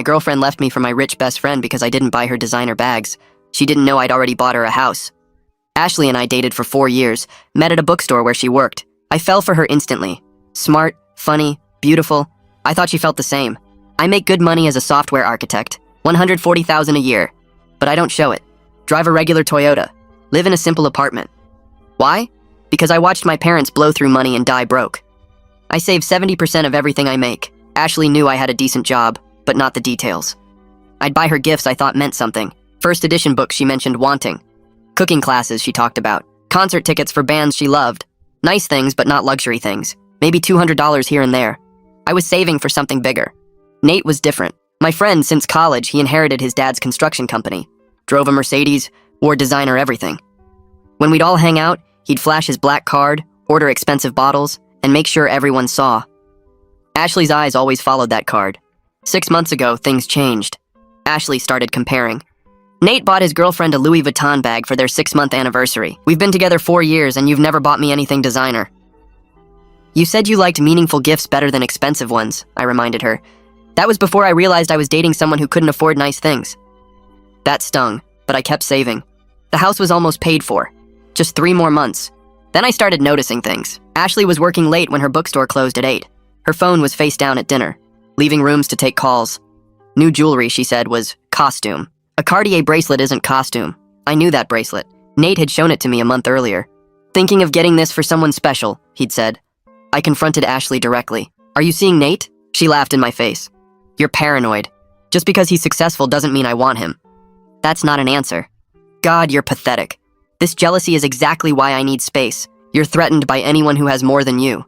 girlfriend left me for my rich best friend because I didn't buy her designer bags. She didn't know I'd already bought her a house. Ashley and I dated for 4 years, met at a bookstore where she worked. I fell for her instantly. Smart, funny, beautiful. I thought she felt the same. I make good money as a software architect, $140,000 a year. But I don't show it. Drive a regular Toyota. Live in a simple apartment. Why? Because I watched my parents blow through money and die broke. I save 70% of everything I make. Ashley knew I had a decent job, but not the details. I'd buy her gifts I thought meant something. First edition books she mentioned wanting. Cooking classes she talked about. Concert tickets for bands she loved. Nice things, but not luxury things. Maybe $200 here and there. I was saving for something bigger. Nate was different. My friend since college, he inherited his dad's construction company. Drove a Mercedes, wore designer everything. When we'd all hang out, he'd flash his black card, order expensive bottles, and make sure everyone saw. Ashley's eyes always followed that card. 6 months ago, things changed. Ashley started comparing. Nate bought his girlfriend a Louis Vuitton bag for their 6-month anniversary. We've been together 4 years and you've never bought me anything designer. You said you liked meaningful gifts better than expensive ones, I reminded her. That was before I realized I was dating someone who couldn't afford nice things. That stung, but I kept saving. The house was almost paid for. Just 3 more months. Then I started noticing things. Ashley was working late when her bookstore closed at 8. Her phone was face down at dinner, leaving rooms to take calls. New jewelry, she said, was costume. A Cartier bracelet isn't costume. I knew that bracelet. Nate had shown it to me a month earlier. Thinking of getting this for someone special, he'd said. I confronted Ashley directly. Are you seeing Nate? She laughed in my face. You're paranoid. Just because he's successful doesn't mean I want him. That's not an answer. God, you're pathetic. This jealousy is exactly why I need space. You're threatened by anyone who has more than you.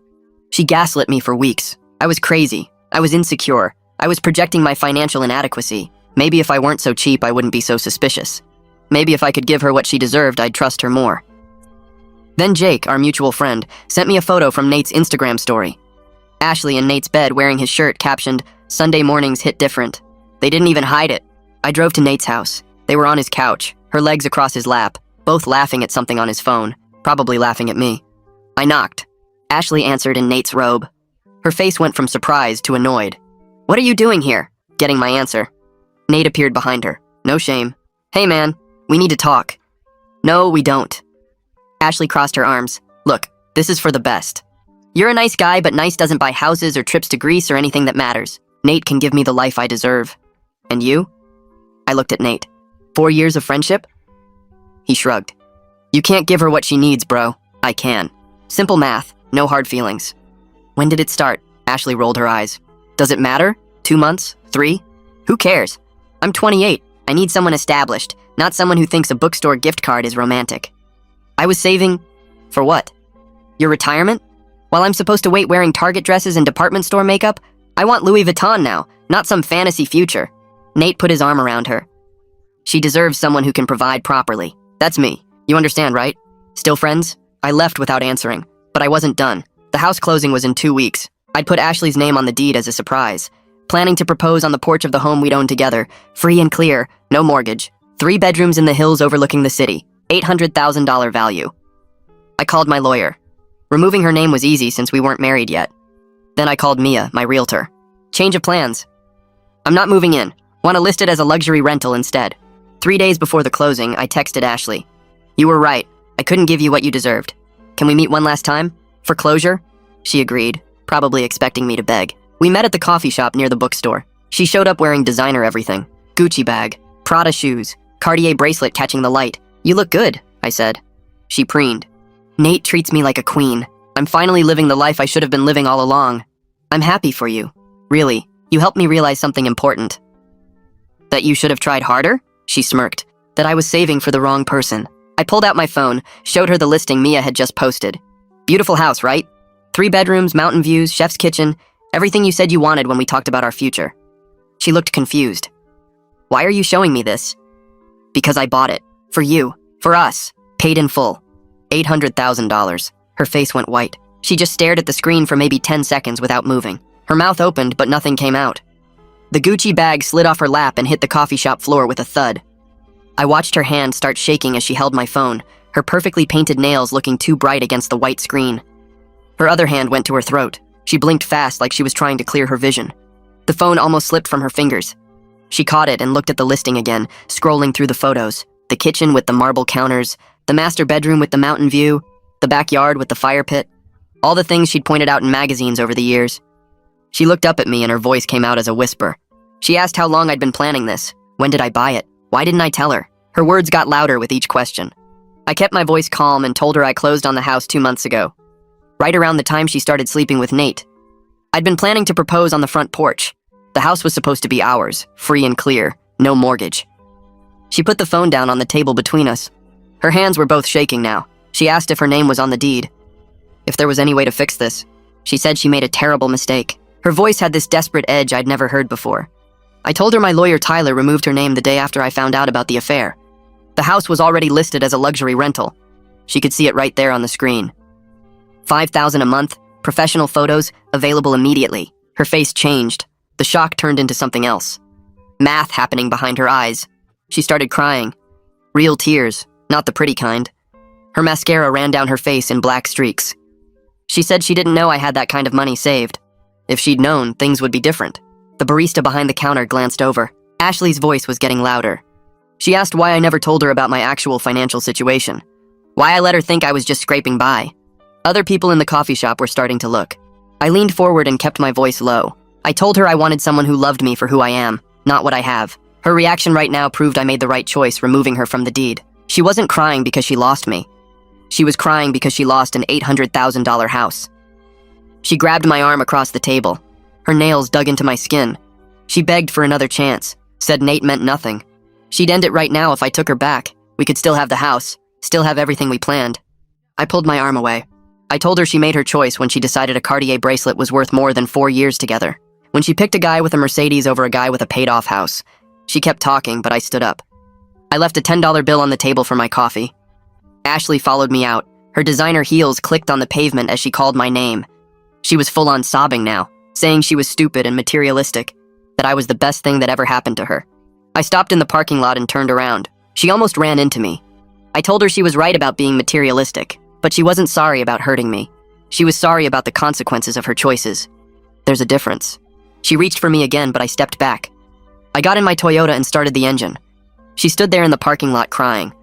She gaslit me for weeks. I was crazy. I was insecure. I was projecting my financial inadequacy. Maybe if I weren't so cheap, I wouldn't be so suspicious. Maybe if I could give her what she deserved, I'd trust her more. Then Jake, our mutual friend, sent me a photo from Nate's Instagram story. Ashley in Nate's bed wearing his shirt captioned, Sunday mornings hit different. They didn't even hide it. I drove to Nate's house. They were on his couch, her legs across his lap, both laughing at something on his phone, probably laughing at me. I knocked. Ashley answered in Nate's robe. Her face went from surprise to annoyed. What are you doing here? Getting my answer. Nate appeared behind her. No shame. Hey man, we need to talk. No, we don't. Ashley crossed her arms. Look, this is for the best. You're a nice guy, but nice doesn't buy houses or trips to Greece or anything that matters. Nate can give me the life I deserve. And you? I looked at Nate. 4 years of friendship? He shrugged. You can't give her what she needs, bro. I can. Simple math, no hard feelings. When did it start? Ashley rolled her eyes. Does it matter? 2 months? 3? Who cares? I'm 28. I need someone established, not someone who thinks a bookstore gift card is romantic. I was saving... for what? Your retirement? While I'm supposed to wait wearing Target dresses and department store makeup, I want Louis Vuitton now, not some fantasy future. Nate put his arm around her. She deserves someone who can provide properly. That's me. You understand, right? Still friends? I left without answering, but I wasn't done. The house closing was in 2 weeks. I'd put Ashley's name on the deed as a surprise, planning to propose on the porch of the home we'd owned together, free and clear, no mortgage, 3 bedrooms in the hills overlooking the city, $800,000 value. I called my lawyer. Removing her name was easy since we weren't married yet. Then I called Mia, my realtor. Change of plans. I'm not moving in. Want to list it as a luxury rental instead. 3 days before the closing, I texted Ashley. You were right. I couldn't give you what you deserved. Can we meet one last time? For closure? She agreed, probably expecting me to beg. We met at the coffee shop near the bookstore. She showed up wearing designer everything. Gucci bag, Prada shoes, Cartier bracelet catching the light. You look good, I said. She preened. Nate treats me like a queen. I'm finally living the life I should have been living all along. I'm happy for you. Really, you helped me realize something important. That you should have tried harder? She smirked. That I was saving for the wrong person. I pulled out my phone, showed her the listing Mia had just posted. Beautiful house, right? 3 bedrooms, mountain views, chef's kitchen, everything you said you wanted when we talked about our future. She looked confused. Why are you showing me this? Because I bought it. For you. For us. Paid in full. $800,000. Her face went white. She just stared at the screen for maybe 10 seconds without moving. Her mouth opened, but nothing came out. The Gucci bag slid off her lap and hit the coffee shop floor with a thud. I watched her hand start shaking as she held my phone, her perfectly painted nails looking too bright against the white screen. Her other hand went to her throat. She blinked fast like she was trying to clear her vision. The phone almost slipped from her fingers. She caught it and looked at the listing again, scrolling through the photos. The kitchen with the marble counters, the master bedroom with the mountain view, the backyard with the fire pit. All the things she'd pointed out in magazines over the years. She looked up at me and her voice came out as a whisper. She asked how long I'd been planning this. When did I buy it? Why didn't I tell her? Her words got louder with each question. I kept my voice calm and told her I closed on the house 2 months ago, right around the time she started sleeping with Nate. I'd been planning to propose on the front porch. The house was supposed to be ours, free and clear, no mortgage. She put the phone down on the table between us. Her hands were both shaking now. She asked if her name was on the deed. If there was any way to fix this. She said she made a terrible mistake. Her voice had this desperate edge I'd never heard before. I told her my lawyer Tyler removed her name the day after I found out about the affair. The house was already listed as a luxury rental. She could see it right there on the screen. $5,000 a month, professional photos, available immediately. Her face changed. The shock turned into something else. Math happening behind her eyes. She started crying. Real tears, not the pretty kind. Her mascara ran down her face in black streaks. She said she didn't know I had that kind of money saved. If she'd known, things would be different. The barista behind the counter glanced over. Ashley's voice was getting louder. She asked why I never told her about my actual financial situation. Why I let her think I was just scraping by. Other people in the coffee shop were starting to look. I leaned forward and kept my voice low. I told her I wanted someone who loved me for who I am, not what I have. Her reaction right now proved I made the right choice, removing her from the deed. She wasn't crying because she lost me. She was crying because she lost an $800,000 house. She grabbed my arm across the table. Her nails dug into my skin. She begged for another chance, said Nate meant nothing. She'd end it right now if I took her back. We could still have the house, still have everything we planned. I pulled my arm away. I told her she made her choice when she decided a Cartier bracelet was worth more than 4 years together. When she picked a guy with a Mercedes over a guy with a paid-off house. She kept talking, but I stood up. I left a $10 bill on the table for my coffee. Ashley followed me out. Her designer heels clicked on the pavement as she called my name. She was full-on sobbing now, saying she was stupid and materialistic, that I was the best thing that ever happened to her. I stopped in the parking lot and turned around. She almost ran into me. I told her she was right about being materialistic, but she wasn't sorry about hurting me. She was sorry about the consequences of her choices. There's a difference. She reached for me again, but I stepped back. I got in my Toyota and started the engine. She stood there in the parking lot crying.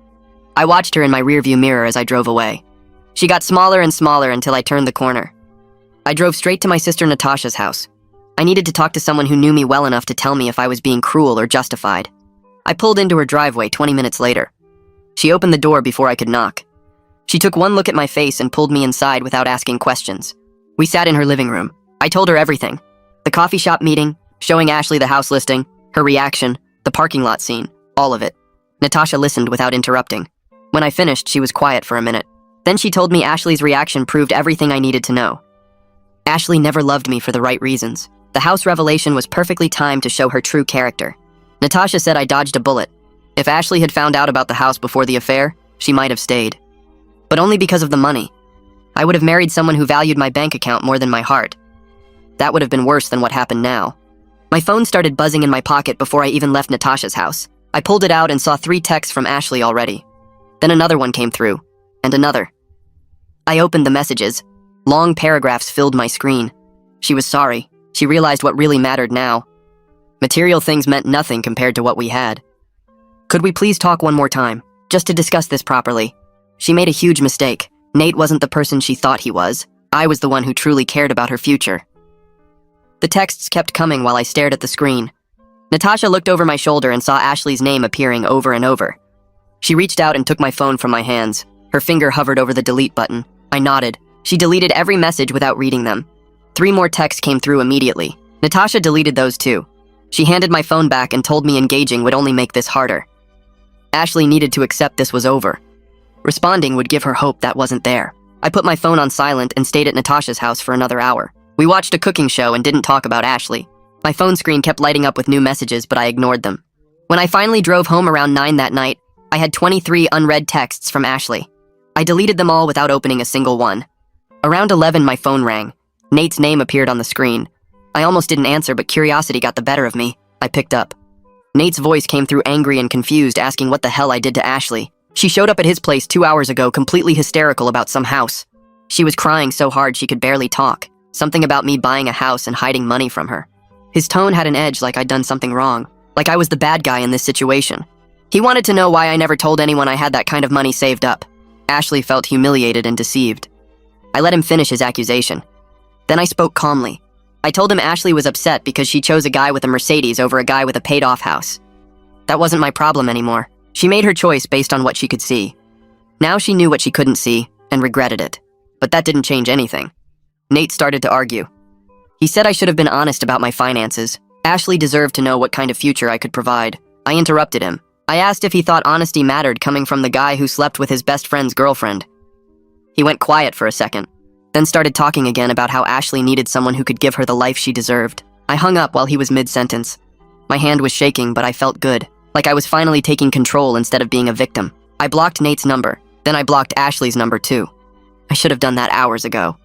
I watched her in my rearview mirror as I drove away. She got smaller and smaller until I turned the corner. I drove straight to my sister Natasha's house. I needed to talk to someone who knew me well enough to tell me if I was being cruel or justified. I pulled into her driveway 20 minutes later. She opened the door before I could knock. She took one look at my face and pulled me inside without asking questions. We sat in her living room. I told her everything. The coffee shop meeting, showing Ashley the house listing, her reaction, the parking lot scene, all of it. Natasha listened without interrupting. When I finished, she was quiet for a minute. Then she told me Ashley's reaction proved everything I needed to know. Ashley never loved me for the right reasons. The house revelation was perfectly timed to show her true character. Natasha said I dodged a bullet. If Ashley had found out about the house before the affair, she might have stayed. But only because of the money. I would have married someone who valued my bank account more than my heart. That would have been worse than what happened now. My phone started buzzing in my pocket before I even left Natasha's house. I pulled it out and saw 3 texts from Ashley already. Then another one came through, and another. I opened the messages. Long paragraphs filled my screen. She was sorry. She realized what really mattered now. Material things meant nothing compared to what we had. Could we please talk one more time, just to discuss this properly? She made a huge mistake. Nate wasn't the person she thought he was. I was the one who truly cared about her future. The texts kept coming while I stared at the screen. Natasha looked over my shoulder and saw Ashley's name appearing over and over. She reached out and took my phone from my hands. Her finger hovered over the delete button. I nodded. She deleted every message without reading them. 3 more texts came through immediately. Natasha deleted those too. She handed my phone back and told me engaging would only make this harder. Ashley needed to accept this was over. Responding would give her hope that wasn't there. I put my phone on silent and stayed at Natasha's house for another hour. We watched a cooking show and didn't talk about Ashley. My phone screen kept lighting up with new messages, but I ignored them. When I finally drove home around 9 that night, I had 23 unread texts from Ashley. I deleted them all without opening a single one. Around 11, my phone rang. Nate's name appeared on the screen. I almost didn't answer, but curiosity got the better of me. I picked up. Nate's voice came through angry and confused, asking what the hell I did to Ashley. She showed up at his place 2 hours ago, completely hysterical about some house. She was crying so hard she could barely talk. Something about me buying a house and hiding money from her. His tone had an edge like I'd done something wrong, like I was the bad guy in this situation. He wanted to know why I never told anyone I had that kind of money saved up. Ashley felt humiliated and deceived. I let him finish his accusation. Then I spoke calmly. I told him Ashley was upset because she chose a guy with a Mercedes over a guy with a paid-off house. That wasn't my problem anymore. She made her choice based on what she could see. Now she knew what she couldn't see and regretted it. But that didn't change anything. Nate started to argue. He said I should have been honest about my finances. Ashley deserved to know what kind of future I could provide. I interrupted him. I asked if he thought honesty mattered coming from the guy who slept with his best friend's girlfriend. He went quiet for a second, then started talking again about how Ashley needed someone who could give her the life she deserved. I hung up while he was mid-sentence. My hand was shaking, but I felt good, like I was finally taking control instead of being a victim. I blocked Nate's number, then I blocked Ashley's number too. I should have done that hours ago.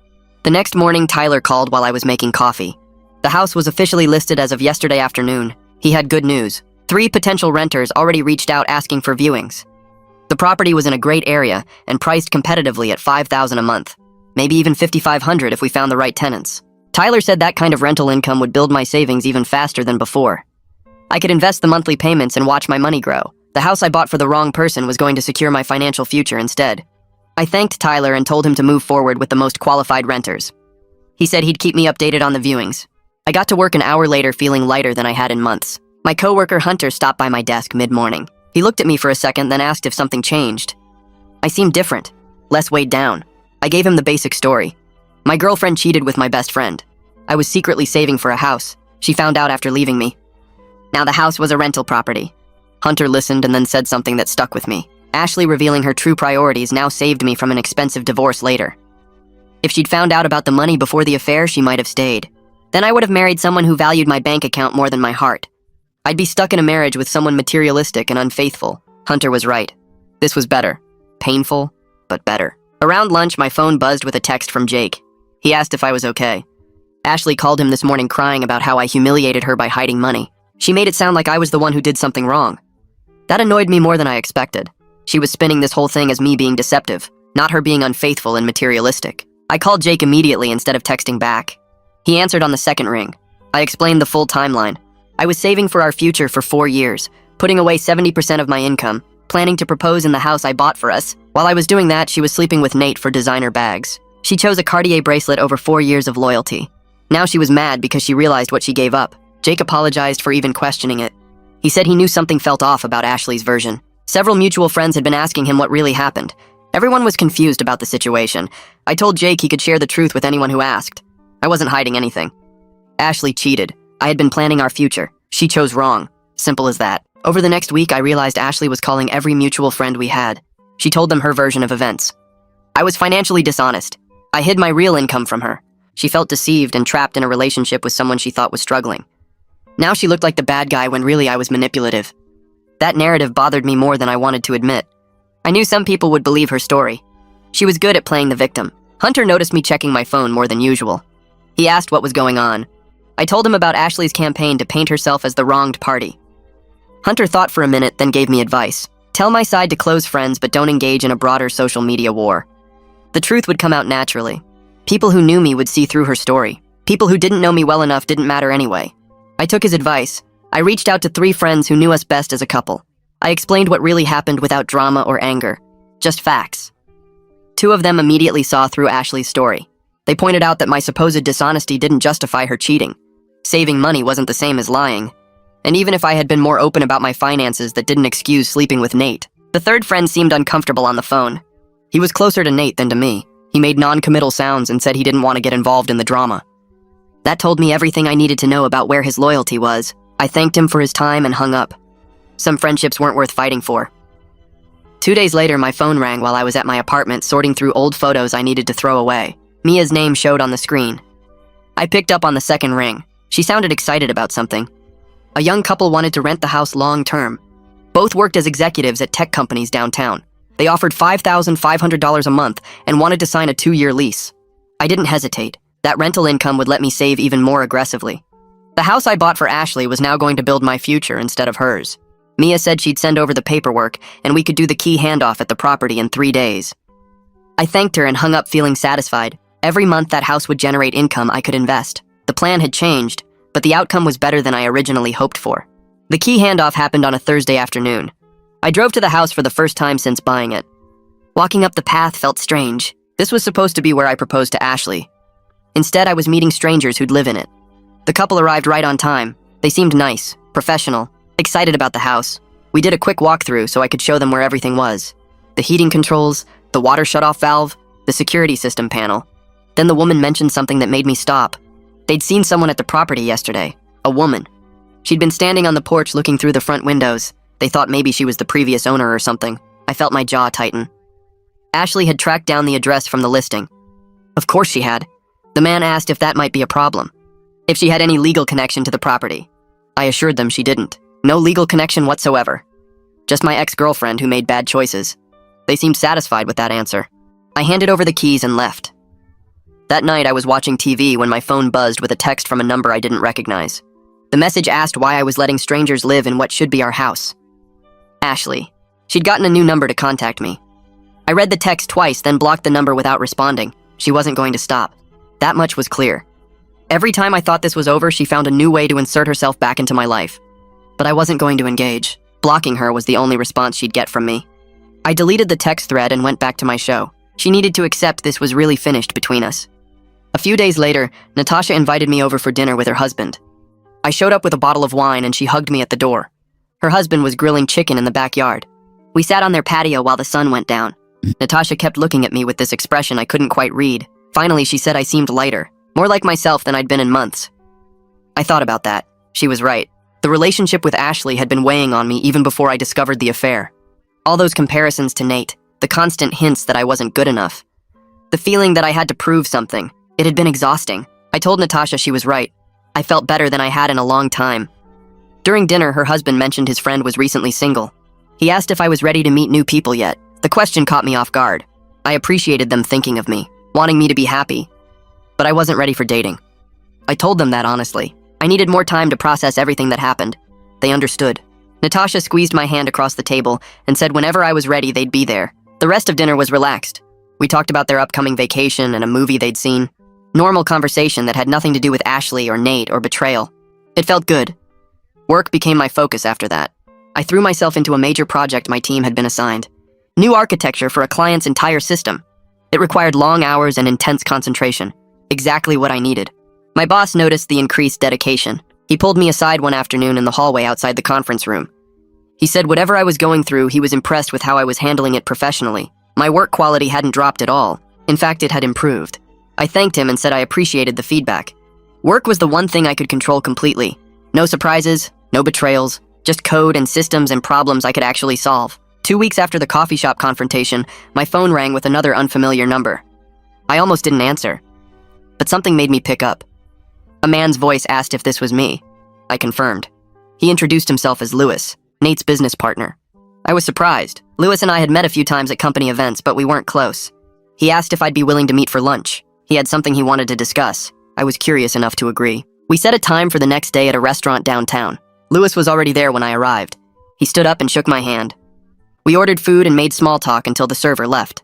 The next morning, Tyler called while I was making coffee. The house was officially listed as of yesterday afternoon. He had good news. 3 potential renters already reached out asking for viewings. The property was in a great area and priced competitively at $5,000 a month, maybe even $5,500 if we found the right tenants. Tyler said that kind of rental income would build my savings even faster than before. I could invest the monthly payments and watch my money grow. The house I bought for the wrong person was going to secure my financial future instead. I thanked Tyler and told him to move forward with the most qualified renters. He said he'd keep me updated on the viewings. I got to work an hour later feeling lighter than I had in months. My coworker Hunter stopped by my desk mid-morning. He looked at me for a second, then asked if something changed. I seemed different, less weighed down. I gave him the basic story. My girlfriend cheated with my best friend. I was secretly saving for a house. She found out after leaving me. Now the house was a rental property. Hunter listened and then said something that stuck with me. Ashley revealing her true priorities now saved me from an expensive divorce later. If she'd found out about the money before the affair, she might have stayed. Then I would have married someone who valued my bank account more than my heart. I'd be stuck in a marriage with someone materialistic and unfaithful. Hunter was right. This was better. Painful, but better. Around lunch, my phone buzzed with a text from Jake. He asked if I was okay. Ashley called him this morning crying about how I humiliated her by hiding money. She made it sound like I was the one who did something wrong. That annoyed me more than I expected. She was spinning this whole thing as me being deceptive, not her being unfaithful and materialistic. I called Jake immediately instead of texting back. He answered on the second ring. I explained the full timeline. I was saving for our future for 4 years, putting away 70% of my income, planning to propose in the house I bought for us. While I was doing that, she was sleeping with Nate for designer bags. She chose a Cartier bracelet over 4 years of loyalty. Now she was mad because she realized what she gave up. Jake apologized for even questioning it. He said he knew something felt off about Ashley's version. Several mutual friends had been asking him what really happened. Everyone was confused about the situation. I told Jake he could share the truth with anyone who asked. I wasn't hiding anything. Ashley cheated. I had been planning our future. She chose wrong. Simple as that. Over the next week, I realized Ashley was calling every mutual friend we had. She told them her version of events. I was financially dishonest. I hid my real income from her. She felt deceived and trapped in a relationship with someone she thought was struggling. Now she looked like the bad guy when really I was manipulative. That narrative bothered me more than I wanted to admit. I knew some people would believe her story. She was good at playing the victim. Hunter noticed me checking my phone more than usual. He asked what was going on. I told him about Ashley's campaign to paint herself as the wronged party. Hunter thought for a minute, then gave me advice. Tell my side to close friends, but don't engage in a broader social media war. The truth would come out naturally. People who knew me would see through her story. People who didn't know me well enough didn't matter anyway. I took his advice. I reached out to 3 friends who knew us best as a couple. I explained what really happened without drama or anger. Just facts. 2 of them immediately saw through Ashley's story. They pointed out that my supposed dishonesty didn't justify her cheating. Saving money wasn't the same as lying. And even if I had been more open about my finances, that didn't excuse sleeping with Nate. The 3rd friend seemed uncomfortable on the phone. He was closer to Nate than to me. He made non-committal sounds and said he didn't want to get involved in the drama. That told me everything I needed to know about where his loyalty was. I thanked him for his time and hung up. Some friendships weren't worth fighting for. 2 days later, my phone rang while I was at my apartment sorting through old photos I needed to throw away. Mia's name showed on the screen. I picked up on the second ring. She sounded excited about something. A young couple wanted to rent the house long-term. Both worked as executives at tech companies downtown. They offered $5,500 a month and wanted to sign a 2-year lease. I didn't hesitate. That rental income would let me save even more aggressively. The house I bought for Ashley was now going to build my future instead of hers. Mia said she'd send over the paperwork and we could do the key handoff at the property in 3 days. I thanked her and hung up feeling satisfied. Every month that house would generate income I could invest. The plan had changed, but the outcome was better than I originally hoped for. The key handoff happened on a Thursday afternoon. I drove to the house for the first time since buying it. Walking up the path felt strange. This was supposed to be where I proposed to Ashley. Instead, I was meeting strangers who'd live in it. The couple arrived right on time. They seemed nice, professional, excited about the house. We did a quick walkthrough so I could show them where everything was. The heating controls, the water shutoff valve, the security system panel. Then the woman mentioned something that made me stop. They'd seen someone at the property yesterday, a woman. She'd been standing on the porch looking through the front windows. They thought maybe she was the previous owner or something. I felt my jaw tighten. Ashley had tracked down the address from the listing. Of course she had. The man asked if that might be a problem. If she had any legal connection to the property. I assured them she didn't. No legal connection whatsoever. Just my ex-girlfriend who made bad choices. They seemed satisfied with that answer. I handed over the keys and left. That night I was watching TV when my phone buzzed with a text from a number I didn't recognize. The message asked why I was letting strangers live in what should be our house. Ashley. She'd gotten a new number to contact me. I read the text twice, then blocked the number without responding. She wasn't going to stop. That much was clear. Every time I thought this was over, she found a new way to insert herself back into my life. But I wasn't going to engage. Blocking her was the only response she'd get from me. I deleted the text thread and went back to my show. She needed to accept this was really finished between us. A few days later, Natasha invited me over for dinner with her husband. I showed up with a bottle of wine and she hugged me at the door. Her husband was grilling chicken in the backyard. We sat on their patio while the sun went down. Natasha kept looking at me with this expression I couldn't quite read. Finally, she said I seemed lighter, more like myself than I'd been in months. I thought about that. She was right. The relationship with Ashley had been weighing on me even before I discovered the affair. All those comparisons to Nate, the constant hints that I wasn't good enough. The feeling that I had to prove something. It had been exhausting. I told Natasha she was right. I felt better than I had in a long time. During dinner, her husband mentioned his friend was recently single. He asked if I was ready to meet new people yet. The question caught me off guard. I appreciated them thinking of me, wanting me to be happy. But I wasn't ready for dating. I told them that honestly. I needed more time to process everything that happened. They understood. Natasha squeezed my hand across the table and said whenever I was ready, they'd be there. The rest of dinner was relaxed. We talked about their upcoming vacation and a movie they'd seen. Normal conversation that had nothing to do with Ashley or Nate or betrayal. It felt good. Work became my focus after that. I threw myself into a major project my team had been assigned. New architecture for a client's entire system. It required long hours and intense concentration. Exactly what I needed. My boss noticed the increased dedication. He pulled me aside one afternoon in the hallway outside the conference room. He said whatever I was going through, he was impressed with how I was handling it professionally. My work quality hadn't dropped at all. In fact, it had improved. I thanked him and said I appreciated the feedback. Work was the one thing I could control completely. No surprises, no betrayals, just code and systems and problems I could actually solve. 2 weeks after the coffee shop confrontation, my phone rang with another unfamiliar number. I almost didn't answer, but something made me pick up. A man's voice asked if this was me. I confirmed. He introduced himself as Lewis, Nate's business partner. I was surprised. Lewis and I had met a few times at company events, but we weren't close. He asked if I'd be willing to meet for lunch. He had something he wanted to discuss. I was curious enough to agree. We set a time for the next day at a restaurant downtown. Lewis was already there when I arrived. He stood up and shook my hand. We ordered food and made small talk until the server left.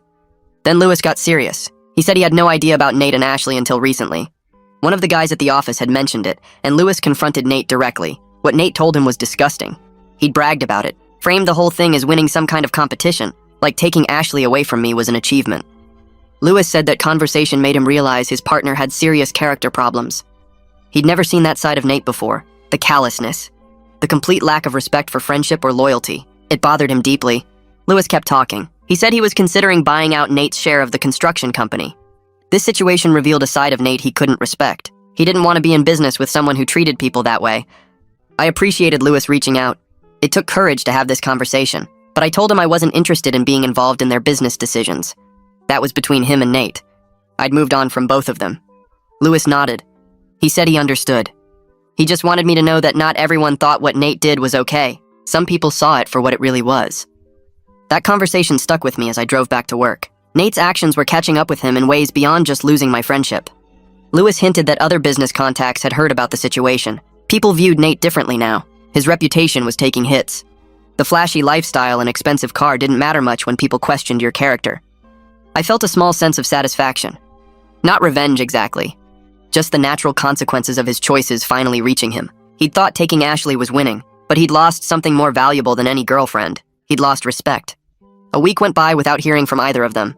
Then Lewis got serious. He said he had no idea about Nate and Ashley until recently. One of the guys at the office had mentioned it, and Lewis confronted Nate directly. What Nate told him was disgusting. He'd bragged about it, framed the whole thing as winning some kind of competition, like taking Ashley away from me was an achievement. Lewis said that conversation made him realize his partner had serious character problems. He'd never seen that side of Nate before, the callousness, the complete lack of respect for friendship or loyalty. It bothered him deeply. Lewis kept talking. He said he was considering buying out Nate's share of the construction company. This situation revealed a side of Nate he couldn't respect. He didn't want to be in business with someone who treated people that way. I appreciated Lewis reaching out. It took courage to have this conversation, but I told him I wasn't interested in being involved in their business decisions. That was between him and Nate. I'd moved on from both of them. Lewis nodded. He said he understood. He just wanted me to know that not everyone thought what Nate did was okay. Some people saw it for what it really was. That conversation stuck with me as I drove back to work. Nate's actions were catching up with him in ways beyond just losing my friendship. Lewis hinted that other business contacts had heard about the situation. People viewed Nate differently now. His reputation was taking hits. The flashy lifestyle and expensive car didn't matter much when people questioned your character. I felt a small sense of satisfaction. Not revenge exactly. Just the natural consequences of his choices finally reaching him. He'd thought taking Ashley was winning, But he'd lost something more valuable than any girlfriend. He'd lost respect. A week went by without hearing from either of them.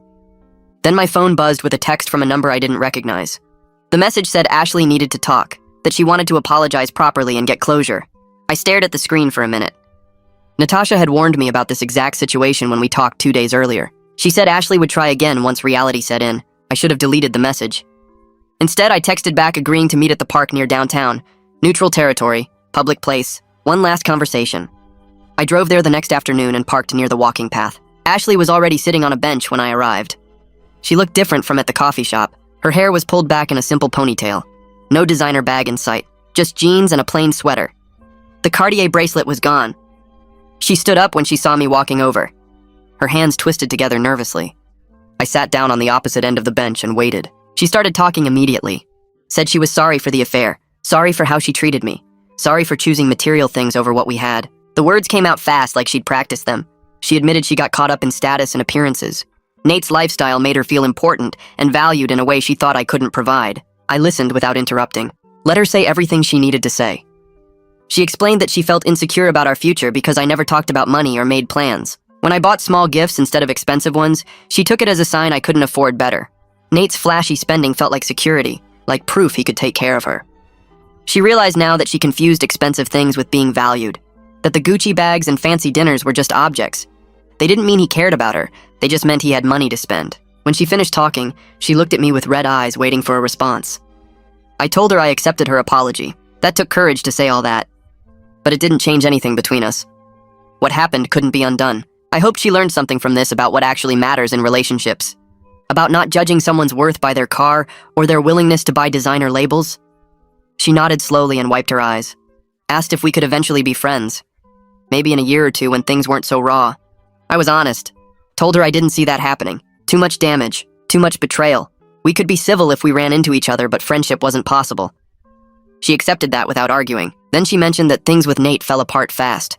Then my phone buzzed with a text from a number I didn't recognize. The message said Ashley needed to talk, that she wanted to apologize properly and get closure. I stared at the screen for a minute. Natasha had warned me about this exact situation when we talked 2 days earlier. She said Ashley would try again once reality set in. I should have deleted the message. Instead, I texted back agreeing to meet at the park near downtown. Neutral territory, public place, one last conversation. I drove there the next afternoon and parked near the walking path. Ashley was already sitting on a bench when I arrived. She looked different from at the coffee shop. Her hair was pulled back in a simple ponytail. No designer bag in sight, just jeans and a plain sweater. The Cartier bracelet was gone. She stood up when she saw me walking over. Her hands twisted together nervously. I sat down on the opposite end of the bench and waited. She started talking immediately. Said she was sorry for the affair, sorry for how she treated me, sorry for choosing material things over what we had. The words came out fast like she'd practiced them. She admitted she got caught up in status and appearances. Nate's lifestyle made her feel important and valued in a way she thought I couldn't provide. I listened without interrupting. Let her say everything she needed to say. She explained that she felt insecure about our future because I never talked about money or made plans. When I bought small gifts instead of expensive ones, she took it as a sign I couldn't afford better. Nate's flashy spending felt like security, like proof he could take care of her. She realized now that she confused expensive things with being valued, that the Gucci bags and fancy dinners were just objects. They didn't mean he cared about her, they just meant he had money to spend. When she finished talking, she looked at me with red eyes waiting for a response. I told her I accepted her apology. That took courage to say all that. But it didn't change anything between us. What happened couldn't be undone. I hope she learned something from this about what actually matters in relationships. About not judging someone's worth by their car or their willingness to buy designer labels. She nodded slowly and wiped her eyes. Asked if we could eventually be friends. Maybe in a year or two when things weren't so raw. I was honest. Told her I didn't see that happening. Too much damage. Too much betrayal. We could be civil if we ran into each other, but friendship wasn't possible. She accepted that without arguing. Then she mentioned that things with Nate fell apart fast.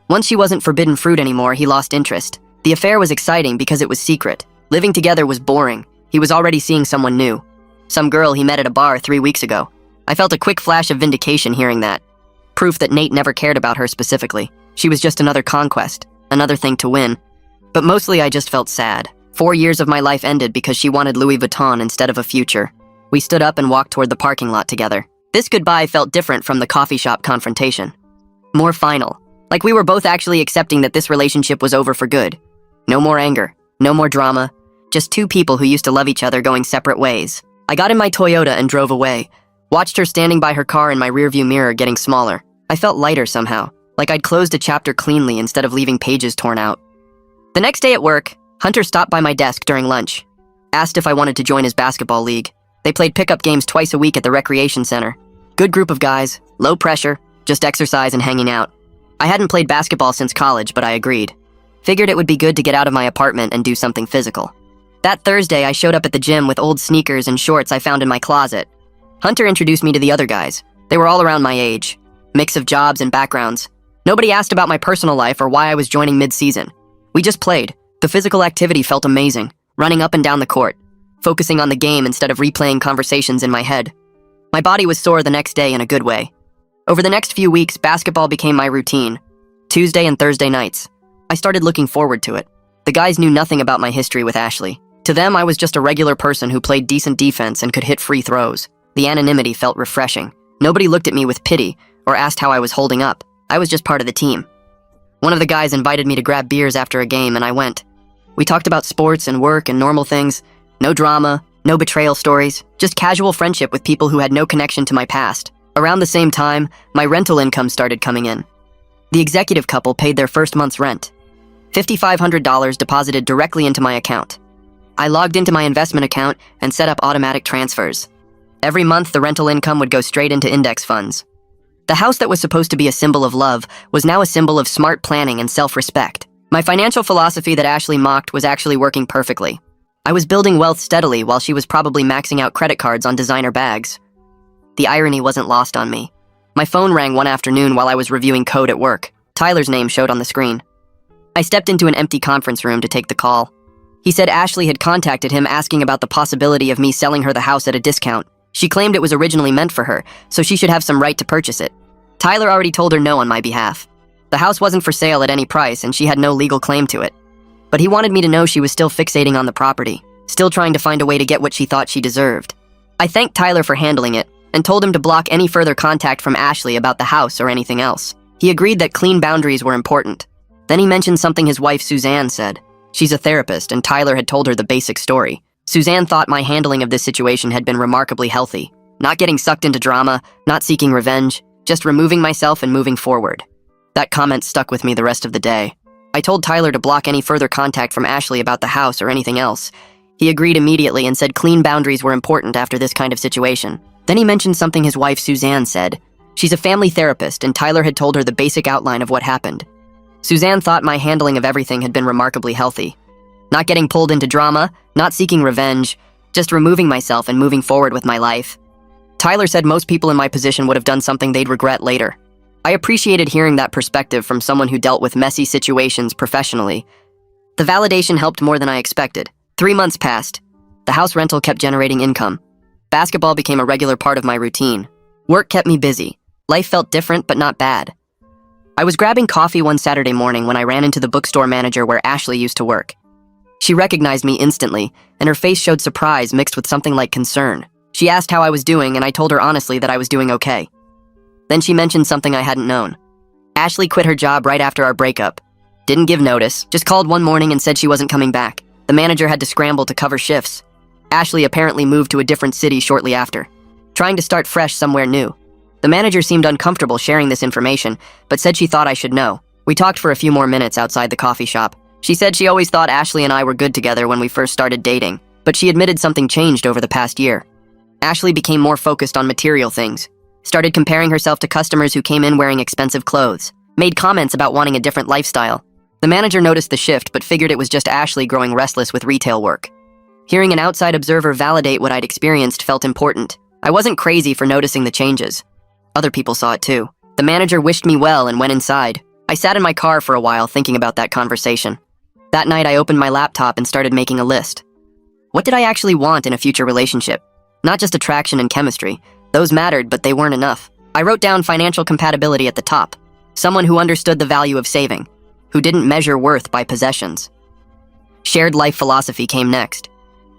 Once she wasn't forbidden fruit anymore, he lost interest. The affair was exciting because it was secret. Living together was boring. He was already seeing someone new. Some girl he met at a bar 3 weeks ago. I felt a quick flash of vindication hearing that. Proof that Nate never cared about her specifically. She was just another conquest, another thing to win. But mostly I just felt sad. 4 years of my life ended because she wanted Louis Vuitton instead of a future. We stood up and walked toward the parking lot together. This goodbye felt different from the coffee shop confrontation. More final. Like we were both actually accepting that this relationship was over for good. No more anger, no more drama, just two people who used to love each other going separate ways. I got in my Toyota and drove away. Watched her standing by her car in my rearview mirror getting smaller. I felt lighter somehow, like I'd closed a chapter cleanly instead of leaving pages torn out. The next day at work, Hunter stopped by my desk during lunch. Asked if I wanted to join his basketball league. They played pickup games twice a week at the recreation center. Good group of guys, low pressure, just exercise and hanging out. I hadn't played basketball since college, but I agreed. Figured it would be good to get out of my apartment and do something physical. That Thursday, I showed up at the gym with old sneakers and shorts I found in my closet. Hunter introduced me to the other guys. They were all around my age. Mix of jobs and backgrounds. Nobody asked about my personal life or why I was joining mid-season. We just played. The physical activity felt amazing. Running up and down the court. Focusing on the game instead of replaying conversations in my head. My body was sore the next day in a good way. Over the next few weeks, basketball became my routine. Tuesday and Thursday nights. I started looking forward to it. The guys knew nothing about my history with Ashley. To them, I was just a regular person who played decent defense and could hit free throws. The anonymity felt refreshing. Nobody looked at me with pity or asked how I was holding up. I was just part of the team. One of the guys invited me to grab beers after a game, and I went. We talked about sports and work and normal things. No drama, no betrayal stories, just casual friendship with people who had no connection to my past. Around the same time, my rental income started coming in. The executive couple paid their first month's rent. $5,500 deposited directly into my account. I logged into my investment account and set up automatic transfers. Every month, the rental income would go straight into index funds. The house that was supposed to be a symbol of love was now a symbol of smart planning and self-respect. My financial philosophy that Ashley mocked was actually working perfectly. I was building wealth steadily while she was probably maxing out credit cards on designer bags. The irony wasn't lost on me. My phone rang one afternoon while I was reviewing code at work. Tyler's name showed on the screen. I stepped into an empty conference room to take the call. He said Ashley had contacted him asking about the possibility of me selling her the house at a discount. She claimed it was originally meant for her, so she should have some right to purchase it. Tyler already told her no on my behalf. The house wasn't for sale at any price and she had no legal claim to it. But he wanted me to know she was still fixating on the property, still trying to find a way to get what she thought she deserved. I thanked Tyler for handling it and told him to block any further contact from Ashley about the house or anything else. He agreed that clean boundaries were important. Then he mentioned something his wife Suzanne said. She's a therapist and Tyler had told her the basic story. Suzanne thought my handling of this situation had been remarkably healthy. Not getting sucked into drama, not seeking revenge, just removing myself and moving forward. That comment stuck with me the rest of the day. I told Tyler to block any further contact from Ashley about the house or anything else. He agreed immediately and said clean boundaries were important after this kind of situation. Then he mentioned something his wife Suzanne said. She's a family therapist and Tyler had told her the basic outline of what happened. Suzanne thought my handling of everything had been remarkably healthy. Not getting pulled into drama, not seeking revenge, just removing myself and moving forward with my life. Tyler said most people in my position would have done something they'd regret later. I appreciated hearing that perspective from someone who dealt with messy situations professionally. The validation helped more than I expected. 3 months passed. The house rental kept generating income. Basketball became a regular part of my routine. Work kept me busy. Life felt different, but not bad. I was grabbing coffee one Saturday morning when I ran into the bookstore manager where Ashley used to work. She recognized me instantly, and her face showed surprise mixed with something like concern. She asked how I was doing, and I told her honestly that I was doing okay. Then she mentioned something I hadn't known. Ashley quit her job right after our breakup. Didn't give notice, just called one morning and said she wasn't coming back. The manager had to scramble to cover shifts. Ashley apparently moved to a different city shortly after, trying to start fresh somewhere new. The manager seemed uncomfortable sharing this information, but said she thought I should know. We talked for a few more minutes outside the coffee shop. She said she always thought Ashley and I were good together when we first started dating, but she admitted something changed over the past year. Ashley became more focused on material things, started comparing herself to customers who came in wearing expensive clothes, made comments about wanting a different lifestyle. The manager noticed the shift but figured it was just Ashley growing restless with retail work. Hearing an outside observer validate what I'd experienced felt important. I wasn't crazy for noticing the changes. Other people saw it too. The manager wished me well and went inside. I sat in my car for a while thinking about that conversation. That night I opened my laptop and started making a list. What did I actually want in a future relationship? Not just attraction and chemistry. Those mattered, but they weren't enough. I wrote down financial compatibility at the top. Someone who understood the value of saving, who didn't measure worth by possessions. Shared life philosophy came next.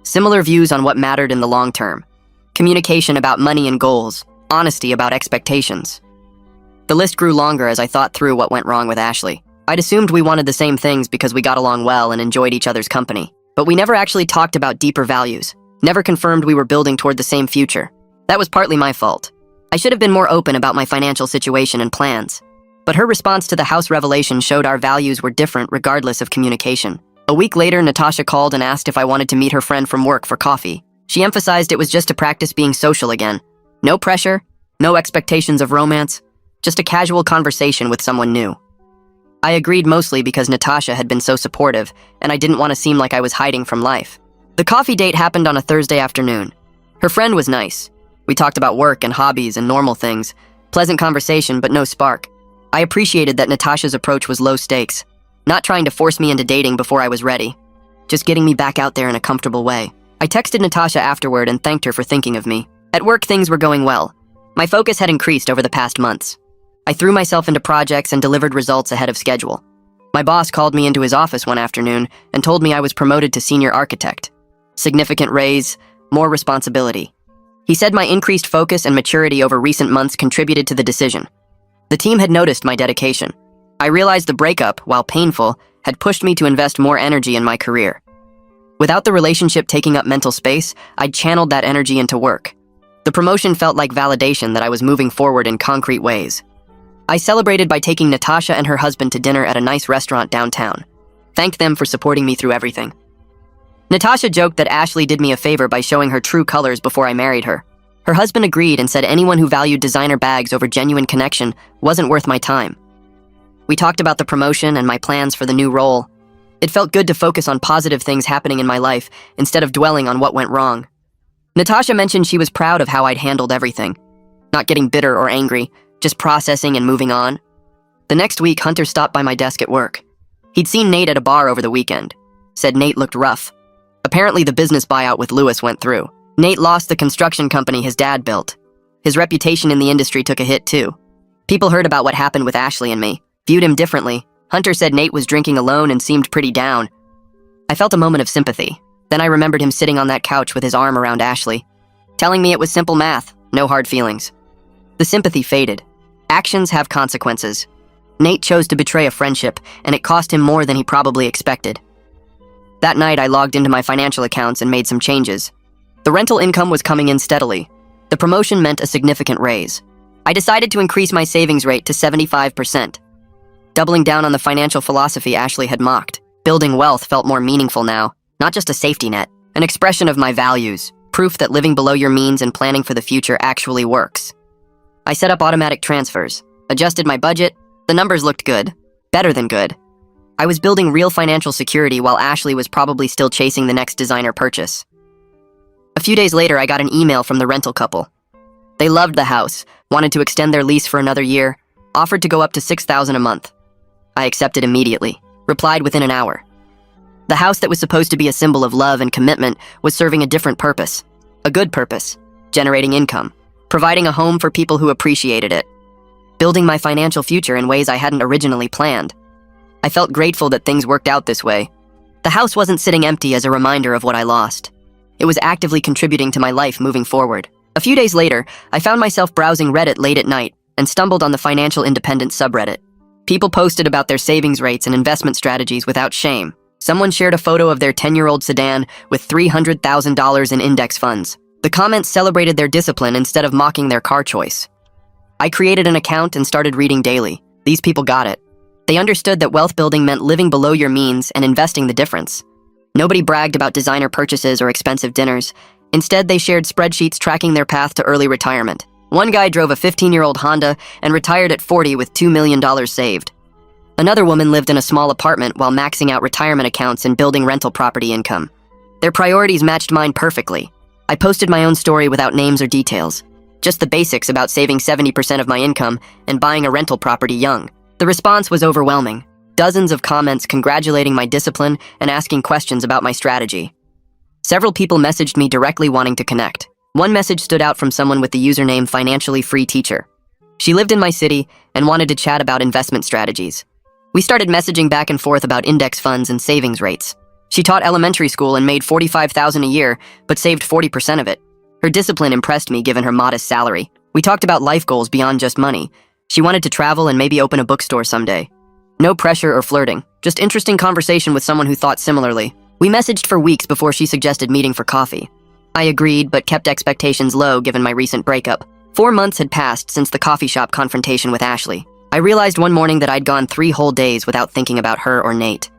Similar views on what mattered in the long term. Communication about money and goals. Honesty about expectations. The list grew longer as I thought through what went wrong with Ashley. I'd assumed we wanted the same things because we got along well and enjoyed each other's company. But we never actually talked about deeper values. Never confirmed we were building toward the same future. That was partly my fault. I should have been more open about my financial situation and plans. But her response to the house revelation showed our values were different regardless of communication. A week later, Natasha called and asked if I wanted to meet her friend from work for coffee. She emphasized it was just to practice being social again. No pressure, no expectations of romance, just a casual conversation with someone new. I agreed mostly because Natasha had been so supportive, and I didn't want to seem like I was hiding from life. The coffee date happened on a Thursday afternoon. Her friend was nice. We talked about work and hobbies and normal things. Pleasant conversation, but no spark. I appreciated that Natasha's approach was low stakes, not trying to force me into dating before I was ready, just getting me back out there in a comfortable way. I texted Natasha afterward and thanked her for thinking of me. At work, things were going well. My focus had increased over the past months. I threw myself into projects and delivered results ahead of schedule. My boss called me into his office one afternoon and told me I was promoted to senior architect. Significant raise, more responsibility. He said my increased focus and maturity over recent months contributed to the decision. The team had noticed my dedication. I realized the breakup, while painful, had pushed me to invest more energy in my career. Without the relationship taking up mental space, I'd channeled that energy into work. The promotion felt like validation that I was moving forward in concrete ways. I celebrated by taking Natasha and her husband to dinner at a nice restaurant downtown. Thanked them for supporting me through everything. Natasha joked that Ashley did me a favor by showing her true colors before I married her. Her husband agreed and said anyone who valued designer bags over genuine connection wasn't worth my time. We talked about the promotion and my plans for the new role. It felt good to focus on positive things happening in my life instead of dwelling on what went wrong. Natasha mentioned she was proud of how I'd handled everything. Not getting bitter or angry, just processing and moving on. The next week, Hunter stopped by my desk at work. He'd seen Nate at a bar over the weekend. Said Nate looked rough. Apparently the business buyout with Lewis went through. Nate lost the construction company his dad built. His reputation in the industry took a hit too. People heard about what happened with Ashley and me, viewed him differently. Hunter said Nate was drinking alone and seemed pretty down. I felt a moment of sympathy. Then I remembered him sitting on that couch with his arm around Ashley, telling me it was simple math, no hard feelings. The sympathy faded. Actions have consequences. Nate chose to betray a friendship, and it cost him more than he probably expected. That night, I logged into my financial accounts and made some changes. The rental income was coming in steadily. The promotion meant a significant raise. I decided to increase my savings rate to 75%. Doubling down on the financial philosophy Ashley had mocked. Building wealth felt more meaningful now, not just a safety net, an expression of my values, proof that living below your means and planning for the future actually works. I set up automatic transfers, adjusted my budget. The numbers looked good, better than good. I was building real financial security while Ashley was probably still chasing the next designer purchase. A few days later, I got an email from the rental couple. They loved the house, wanted to extend their lease for another year, offered to go up to $6,000 a month. I accepted immediately, replied within an hour. The house that was supposed to be a symbol of love and commitment was serving a different purpose, a good purpose, generating income, providing a home for people who appreciated it, building my financial future in ways I hadn't originally planned. I felt grateful that things worked out this way. The house wasn't sitting empty as a reminder of what I lost. It was actively contributing to my life moving forward. A few days later, I found myself browsing Reddit late at night and stumbled on the Financial Independence subreddit. People posted about their savings rates and investment strategies without shame. Someone shared a photo of their 10-year-old sedan with $300,000 in index funds. The comments celebrated their discipline instead of mocking their car choice. I created an account and started reading daily. These people got it. They understood that wealth building meant living below your means and investing the difference. Nobody bragged about designer purchases or expensive dinners. Instead, they shared spreadsheets tracking their path to early retirement. One guy drove a 15-year-old Honda and retired at 40 with $2 million saved. Another woman lived in a small apartment while maxing out retirement accounts and building rental property income. Their priorities matched mine perfectly. I posted my own story without names or details. Just the basics about saving 70% of my income and buying a rental property young. The response was overwhelming. Dozens of comments congratulating my discipline and asking questions about my strategy. Several people messaged me directly wanting to connect. One message stood out from someone with the username Financially Free Teacher. She lived in my city and wanted to chat about investment strategies. We started messaging back and forth about index funds and savings rates. She taught elementary school and made $45,000 a year, but saved 40% of it. Her discipline impressed me given her modest salary. We talked about life goals beyond just money. She wanted to travel and maybe open a bookstore someday. No pressure or flirting, just interesting conversation with someone who thought similarly. We messaged for weeks before she suggested meeting for coffee. I agreed, but kept expectations low given my recent breakup. 4 months had passed since the coffee shop confrontation with Ashley. I realized one morning that I'd gone 3 whole days without thinking about her or Nate.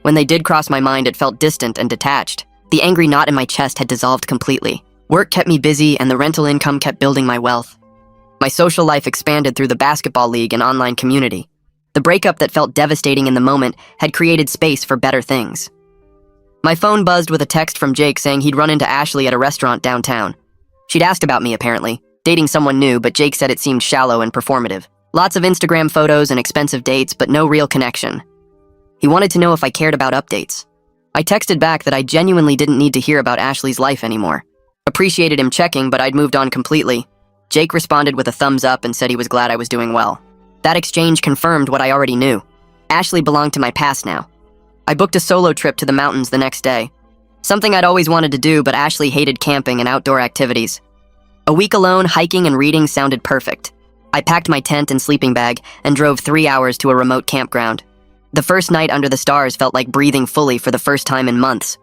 When they did cross my mind, it felt distant and detached. The angry knot in my chest had dissolved completely. Work kept me busy and the rental income kept building my wealth. My social life expanded through the basketball league and online community. The breakup that felt devastating in the moment had created space for better things. My phone buzzed with a text from Jake saying he'd run into Ashley at a restaurant downtown. She'd asked about me, apparently, dating someone new, but Jake said it seemed shallow and performative. Lots of Instagram photos and expensive dates, but no real connection. He wanted to know if I cared about updates. I texted back that I genuinely didn't need to hear about Ashley's life anymore. Appreciated him checking, but I'd moved on completely. Jake responded with a thumbs up and said he was glad I was doing well. That exchange confirmed what I already knew. Ashley belonged to my past now. I booked a solo trip to the mountains the next day. Something I'd always wanted to do, but Ashley hated camping and outdoor activities. A week alone, hiking and reading sounded perfect. I packed my tent and sleeping bag and drove 3 hours to a remote campground. The first night under the stars felt like breathing fully for the first time in months.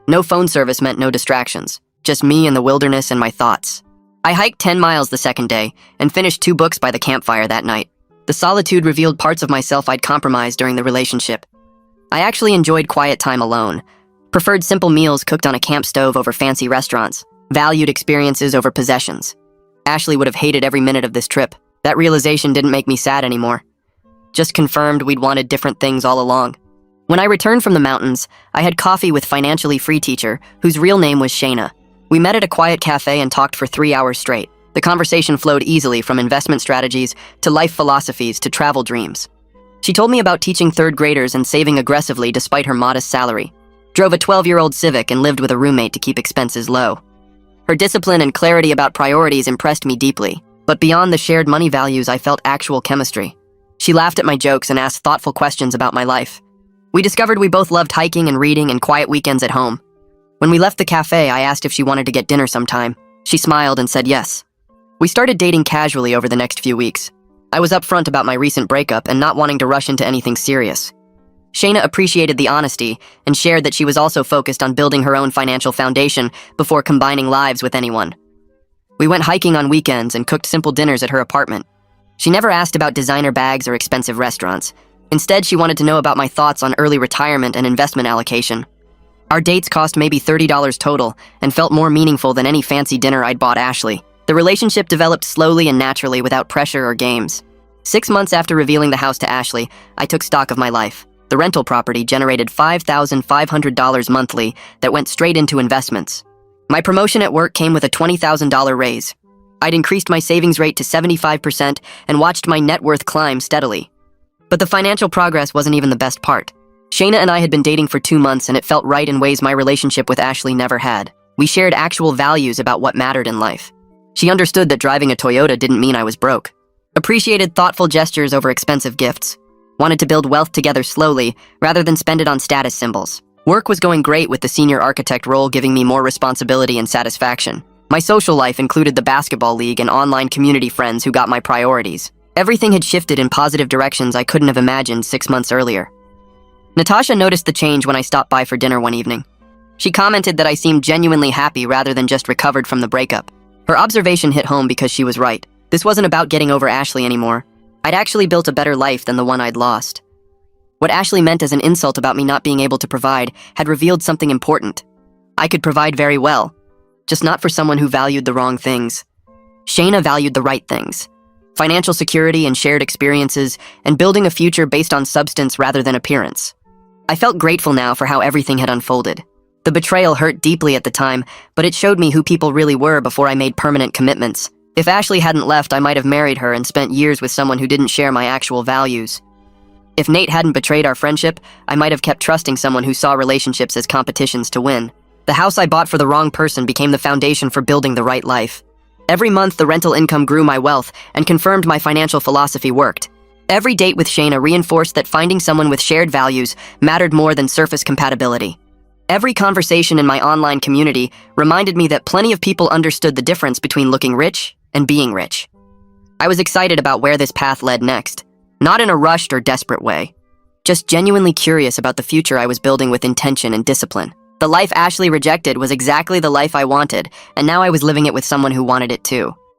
No phone service meant no distractions, just me and the wilderness and my thoughts. I hiked 10 miles the second day and finished 2 books by the campfire that night. The solitude revealed parts of myself I'd compromised during the relationship. I actually enjoyed quiet time alone, preferred simple meals cooked on a camp stove over fancy restaurants, valued experiences over possessions. Ashley would have hated every minute of this trip. That realization didn't make me sad anymore. Just confirmed we'd wanted different things all along. When I returned from the mountains, I had coffee with Financially Free Teacher, whose real name was Shayna. We met at a quiet cafe and talked for 3 hours straight. The conversation flowed easily from investment strategies to life philosophies to travel dreams. She told me about teaching 3rd graders and saving aggressively despite her modest salary. Drove a 12-year-old Civic and lived with a roommate to keep expenses low. Her discipline and clarity about priorities impressed me deeply. But beyond the shared money values, I felt actual chemistry. She laughed at my jokes and asked thoughtful questions about my life. We discovered we both loved hiking and reading and quiet weekends at home. When we left the cafe, I asked if she wanted to get dinner sometime. She smiled and said yes. We started dating casually over the next few weeks. I was upfront about my recent breakup and not wanting to rush into anything serious. Shayna appreciated the honesty and shared that she was also focused on building her own financial foundation before combining lives with anyone. We went hiking on weekends and cooked simple dinners at her apartment. She never asked about designer bags or expensive restaurants. Instead, she wanted to know about my thoughts on early retirement and investment allocation. Our dates cost maybe $30 total and felt more meaningful than any fancy dinner I'd bought Ashley. The relationship developed slowly and naturally without pressure or games. 6 months after revealing the house to Ashley, I took stock of my life. The rental property generated $5,500 monthly that went straight into investments. My promotion at work came with a $20,000 raise. I'd increased my savings rate to 75% and watched my net worth climb steadily. But the financial progress wasn't even the best part. Shayna and I had been dating for 2 months, and it felt right in ways my relationship with Ashley never had. We shared actual values about what mattered in life. She understood that driving a Toyota didn't mean I was broke. Appreciated thoughtful gestures over expensive gifts. Wanted to build wealth together slowly, rather than spend it on status symbols. Work was going great, with the senior architect role giving me more responsibility and satisfaction. My social life included the basketball league and online community friends who got my priorities. Everything had shifted in positive directions I couldn't have imagined 6 months earlier. Natasha noticed the change when I stopped by for dinner one evening. She commented that I seemed genuinely happy rather than just recovered from the breakup. Her observation hit home because she was right. This wasn't about getting over Ashley anymore. I'd actually built a better life than the one I'd lost. What Ashley meant as an insult about me not being able to provide had revealed something important. I could provide very well, just not for someone who valued the wrong things. Shayna valued the right things. Financial security and shared experiences, and building a future based on substance rather than appearance. I felt grateful now for how everything had unfolded. The betrayal hurt deeply at the time, but it showed me who people really were before I made permanent commitments. If Ashley hadn't left, I might have married her and spent years with someone who didn't share my actual values. If Nate hadn't betrayed our friendship, I might have kept trusting someone who saw relationships as competitions to win. The house I bought for the wrong person became the foundation for building the right life. Every month, the rental income grew my wealth and confirmed my financial philosophy worked. Every date with Shayna reinforced that finding someone with shared values mattered more than surface compatibility. Every conversation in my online community reminded me that plenty of people understood the difference between looking rich and being rich. I was excited about where this path led next, not in a rushed or desperate way, just genuinely curious about the future I was building with intention and discipline. The life Ashley rejected was exactly the life I wanted, and now I was living it with someone who wanted it too.